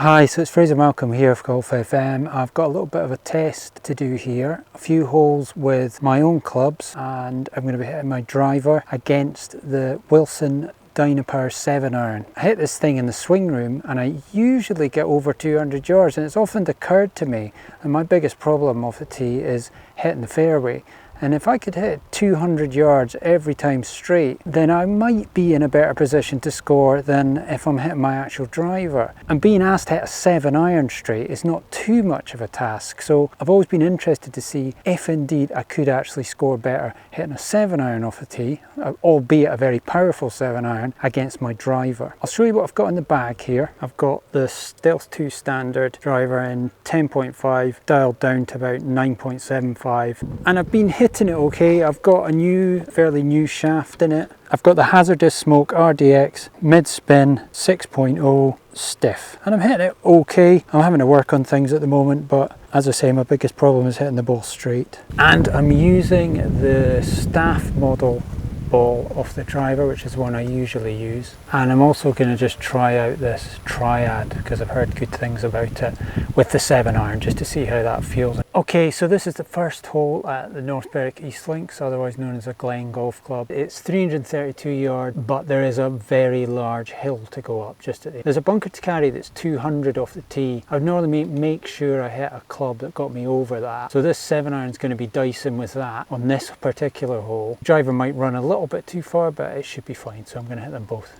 Hi, so it's Fraser Malcolm here of Golf FM. I've got a little bit of a test to do here. A few holes with my own clubs, and I'm going to be hitting my driver against the Wilson Dynapower 7-iron. I hit this thing in the swing room and I usually get over 200 yards, and it's often occurred to me, and my biggest problem off the tee is hitting the fairway. And if I could hit 200 yards every time straight, then I might be in a better position to score than if I'm hitting my actual driver. And being asked to hit a 7-iron straight is not too much of a task. So I've always been interested to see if indeed I could actually score better hitting a 7-iron off the tee, albeit a very powerful 7-iron, against my driver. I'll show you what I've got in the bag here. I've got the Stealth 2 standard driver in 10.5, dialed down to about 9.75. And I've been hitting it okay. I've got a fairly new shaft in it. I've got the Hazardous Smoke RDX mid spin 6.0 stiff, and I'm hitting it okay. I'm having to work on things at the moment, but as I say, my biggest problem is hitting the ball straight. And I'm using the staff model ball off the driver, which is one I usually use. And I'm also going to just try out this Triad because I've heard good things about it with the 7-iron, just to see how that feels. Okay, so this is the first hole at the North Berwick East Links, otherwise known as the Glen Golf Club. It's 332 yards, but there is a very large hill to go up just at the... There's a bunker to carry that's 200 off the tee. I would normally make sure I hit a club that got me over that. So this 7-iron is going to be dicing with that on this particular hole. Driver might run a little bit too far, but it should be fine, so I'm going to hit them both.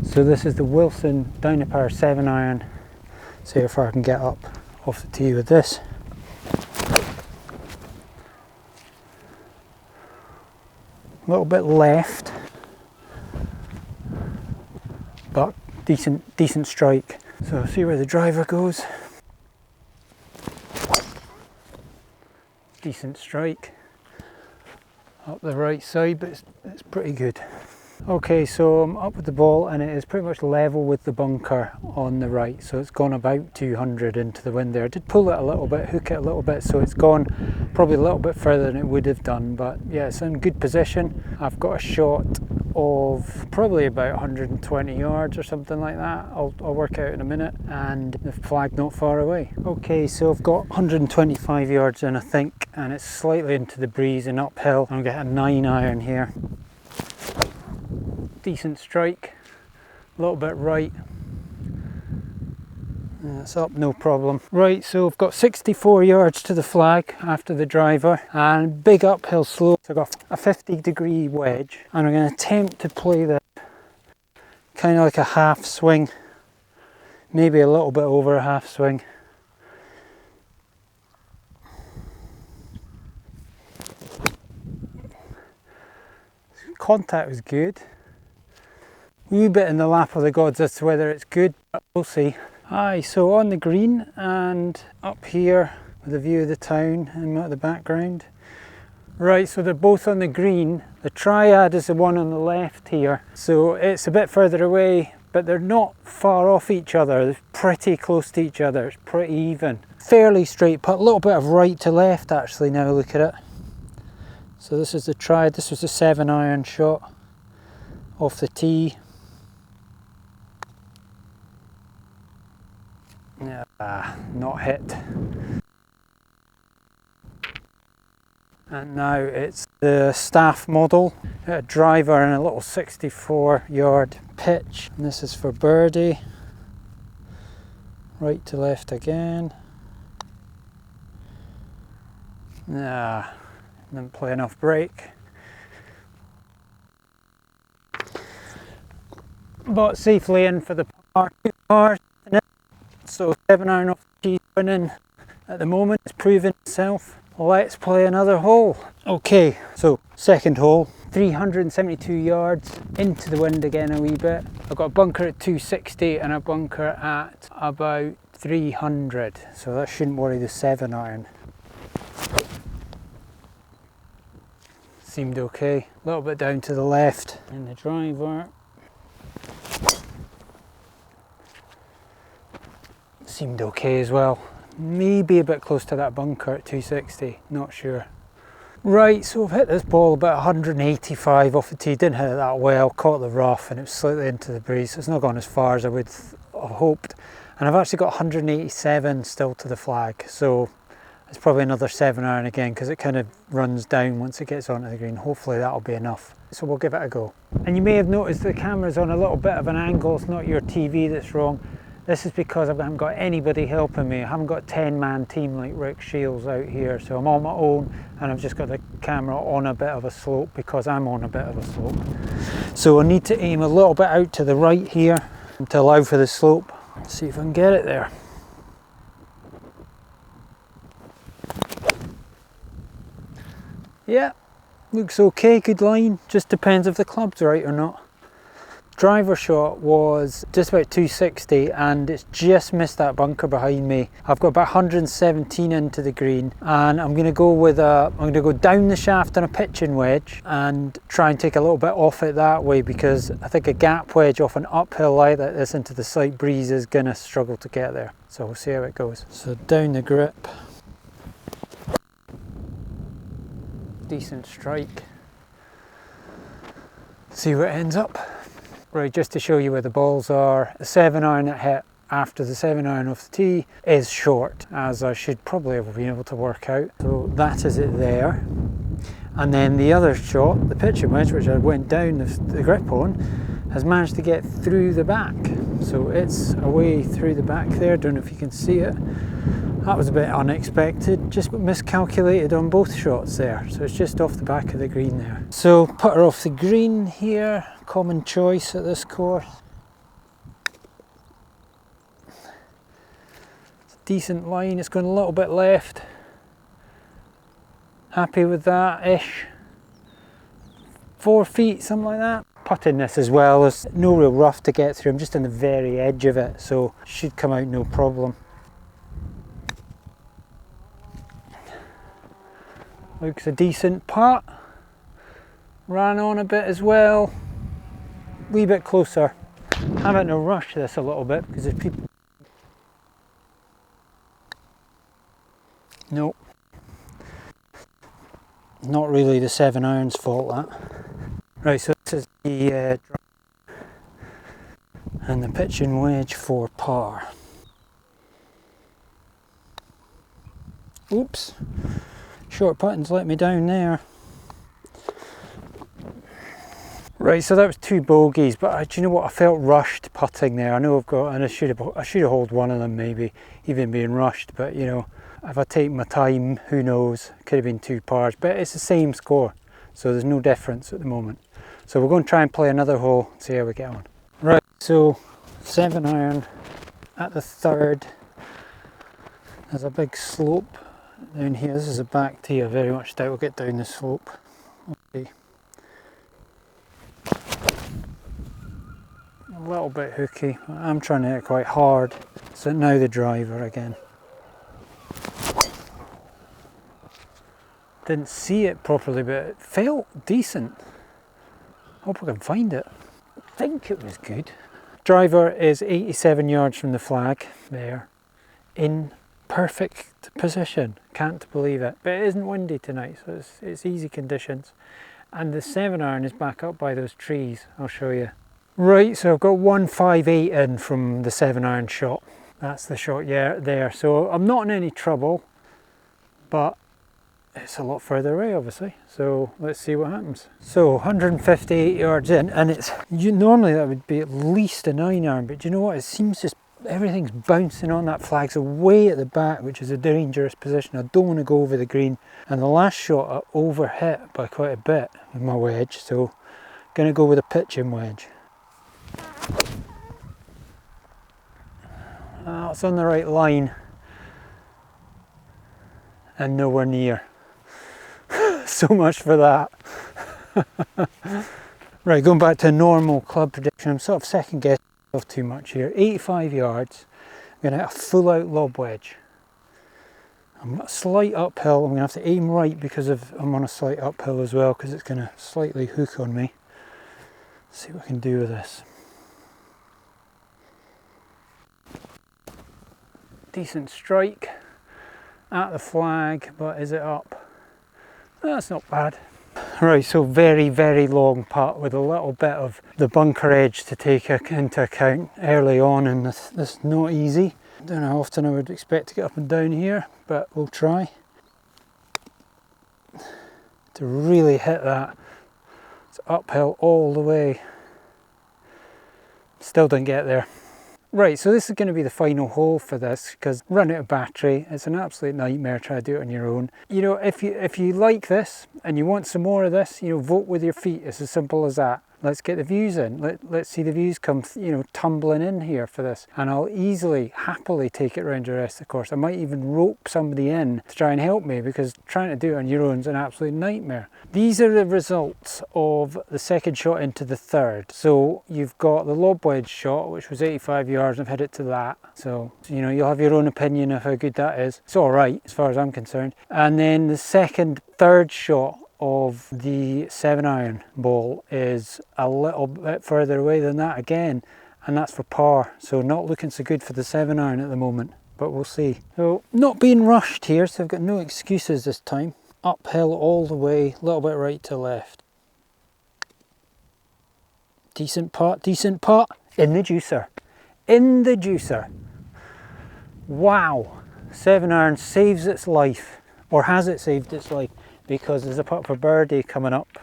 So this is the Wilson Dynapower 7-iron. See how far I can get up off the tee with this. A little bit left, but decent strike. So see where the driver goes. Decent strike up the right side, but it's pretty good. Okay, so I'm up with the ball and it is pretty much level with the bunker on the right, so it's gone about 200 into the wind there. I did pull it a little bit, hook it a little bit, so it's gone probably a little bit further than it would have done, but yeah, it's in good position. I've got a shot of probably about 120 yards or something like that. I'll work out in a minute, and the flag not far away. Okay, so I've got 125 yards in, I think, and it's slightly into the breeze and uphill. I'm getting a 9-iron here. Decent strike, a little bit right. It's up, no problem. Right, so I've got 64 yards to the flag after the driver, and big uphill slope. So I've got a 50-degree wedge, and I'm going to attempt to play that kind of like a half swing, maybe a little bit over a half swing. Contact was good. Wee bit in the lap of the gods as to whether it's good, but we'll see. Aye, so on the green and up here with a view of the town in the background. Right, so they're both on the green. The Triad is the one on the left here, so it's a bit further away, but they're not far off each other. They're pretty close to each other. It's pretty even. Fairly straight putt, a little bit of right to left actually now I look at it. So this is the Triad, this was the 7-iron shot off the tee. Yeah, not hit. And now it's the staff model, a driver and a little 64-yard pitch. And this is for birdie. Right to left again. Nah, didn't play enough break. But safely in for the par, 2 pars. So 7-iron off the tee winning at the moment. It's proven itself. Let's play another hole. Okay, so second hole, 372 yards into the wind again a wee bit. I've got a bunker at 260 and a bunker at about 300, so that shouldn't worry the 7-iron. Seemed okay. A little bit down to the left. And the driver. Seemed okay as well. Maybe a bit close to that bunker at 260, not sure. Right, so I've hit this ball about 185 off the tee, didn't hit it that well, caught the rough and it was slightly into the breeze, so it's not gone as far as I would have hoped. And I've actually got 187 still to the flag, so it's probably another 7 iron again because it kind of runs down once it gets onto the green. Hopefully that'll be enough. So we'll give it a go. And you may have noticed the camera's on a little bit of an angle. It's not your TV that's wrong. This is because I haven't got anybody helping me. I haven't got a 10-man team like Rick Shields out here. So I'm on my own and I've just got the camera on a bit of a slope because I'm on a bit of a slope. So I need to aim a little bit out to the right here to allow for the slope. Let's see if I can get it there. Yeah, looks okay, good line. Just depends if the club's right or not. Driver shot was just about 260 and it's just missed that bunker behind me. I've got about 117 into the green and I'm going to go down the shaft on a pitching wedge and try and take a little bit off it that way, because I think a gap wedge off an uphill like this into the slight breeze is going to struggle to get there. So we'll see how it goes. So down the grip. Decent strike. See where it ends up. Right, just to show you where the balls are, the 7 iron that hit after the 7 iron off the tee is short, as I should probably have been able to work out. So that is it there. And then the other shot, the pitching wedge, which I went down the grip on, has managed to get through the back. So it's away through the back there, don't know if you can see it. That was a bit unexpected, just miscalculated on both shots there. So it's just off the back of the green there. So putter off the green here, common choice at this course. It's a decent line, it's going a little bit left. Happy with that-ish. 4 feet, something like that. Putting this as well, there's no real rough to get through, I'm just on the very edge of it, so should come out no problem. Looks a decent putt. Ran on a bit as well. Wee bit closer. Having to rush this a little bit because there's people. Nope. Not really the 7 iron's fault, that. Right, so this is the and the pitching wedge for par. Oops. Short putting's let me down there. Right, so that was 2 bogeys, but do you know what? I felt rushed putting there. I know I've got, and I should have holed one of them maybe, even being rushed. But you know, if I take my time, who knows? Could have been 2 pars, but it's the same score, so there's no difference at the moment. So we're going to try and play another hole, see how we get on. Right, so 7 iron at the 3rd. There's a big slope down here. This is a back tee. I very much doubt we'll get down the slope. Okay. A little bit hooky. I'm trying to hit it quite hard. So now the driver again. Didn't see it properly, but it felt decent. Hope I can find it. I think it was good. Driver is 87 yards from the flag there, in perfect position. Can't believe it. But it isn't windy tonight, so it's easy conditions. And the 7 iron is back up by those trees. I'll show you. Right, so I've got 158 in from the 7 iron shot. That's the shot, yeah, there. So I'm not in any trouble, but it's a lot further away, obviously. So let's see what happens. So 158 yards in, and normally that would be at least a 9 iron, but do you know what? It seems just everything's bouncing on that flag. So way at the back, which is a dangerous position. I don't want to go over the green. And the last shot I overhit by quite a bit with my wedge, so I'm going to go with a pitching wedge. It's on the right line and nowhere near. So much for that. Right, going back to normal club prediction, I'm sort of second guessing myself too much here. 85 yards, I'm going to hit a full out lob wedge. I'm a slight uphill, I'm going to have to aim right because I'm on a slight uphill as well, because it's going to slightly hook on me. Let's see what I can do with this. Decent strike at the flag, but is it up? That's not bad. Right, so very, very long putt with a little bit of the bunker edge to take into account early on, and this is not easy. I don't know how often I would expect to get up and down here, but we'll try. To really hit that, it's uphill all the way. Still didn't get there. Right, so this is going to be the final hole for this, because run out of battery. It's an absolute nightmare trying to do it on your own. You know, if you like this and you want some more of this, you know, vote with your feet. It's as simple as that. Let's get the views in. Let's see the views come, you know, tumbling in here for this. And I'll easily, happily take it around the rest of the course. I might even rope somebody in to try and help me, because trying to do it on your own is an absolute nightmare. These are the results of the second shot into the third. So you've got the lob wedge shot, which was 85 yards. I've hit it to that. So, you know, you'll have your own opinion of how good that is. It's all right, as far as I'm concerned. And then the third shot of the 7-iron ball is a little bit further away than that again, and that's for par, so not looking so good for the 7-iron at the moment, but we'll see. So not being rushed here, so I've got no excuses this time. Uphill all the way, a little bit right to left. Decent putt, in the juicer. In the juicer. Wow, 7-iron saves its life, or has it saved its life? Because there's a putt for birdie coming up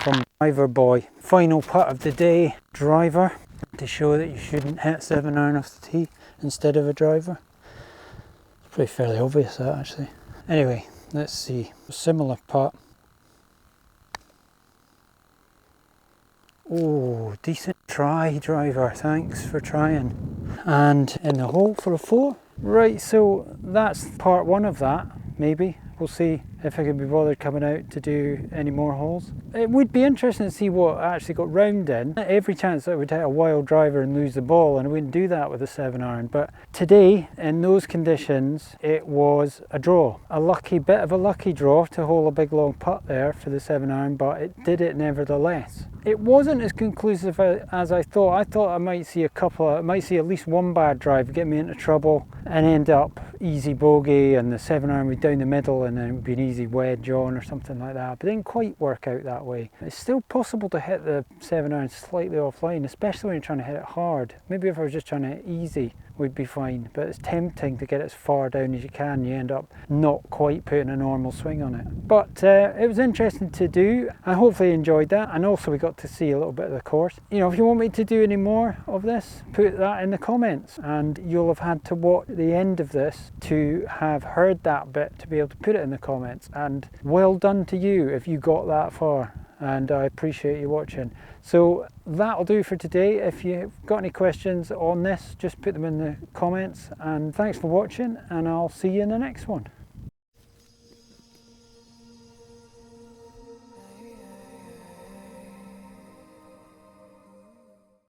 from Driver Boy. Final putt of the day, driver, to show that you shouldn't hit 7-iron off the tee instead of a driver. It's pretty fairly obvious that, actually. Anyway, let's see. A similar putt. Oh, decent try, driver. Thanks for trying. And in the hole for a 4. Right, so that's part 1 of that, maybe. We'll see if I can be bothered coming out to do any more holes. It would be interesting to see what actually got round in. Every chance that I would hit a wild driver and lose the ball, and I wouldn't do that with a 7-iron. But today, in those conditions, it was a draw. A bit of a lucky draw to hole a big long putt there for the 7-iron, but it did it nevertheless. It wasn't as conclusive as I thought. I thought I might see at least one bad drive, get me into trouble, and end up easy bogey, and the 7-iron would down the middle, and then it would be an easy wedge on or something like that. But it didn't quite work out that way. It's still possible to hit the 7-iron slightly offline, especially when you're trying to hit it hard. Maybe if I was just trying to hit easy, would be fine, but it's tempting to get as far down as you can. You end up not quite putting a normal swing on it. But it was interesting to do. I hopefully enjoyed that, and also we got to see a little bit of the course. You know, if you want me to do any more of this, put that in the comments, and you'll have had to watch the end of this to have heard that bit to be able to put it in the comments. And well done to you if you got that far, and I appreciate you watching. So that'll do for today. If you've got any questions on this, just put them in the comments, and thanks for watching, and I'll see you in the next one.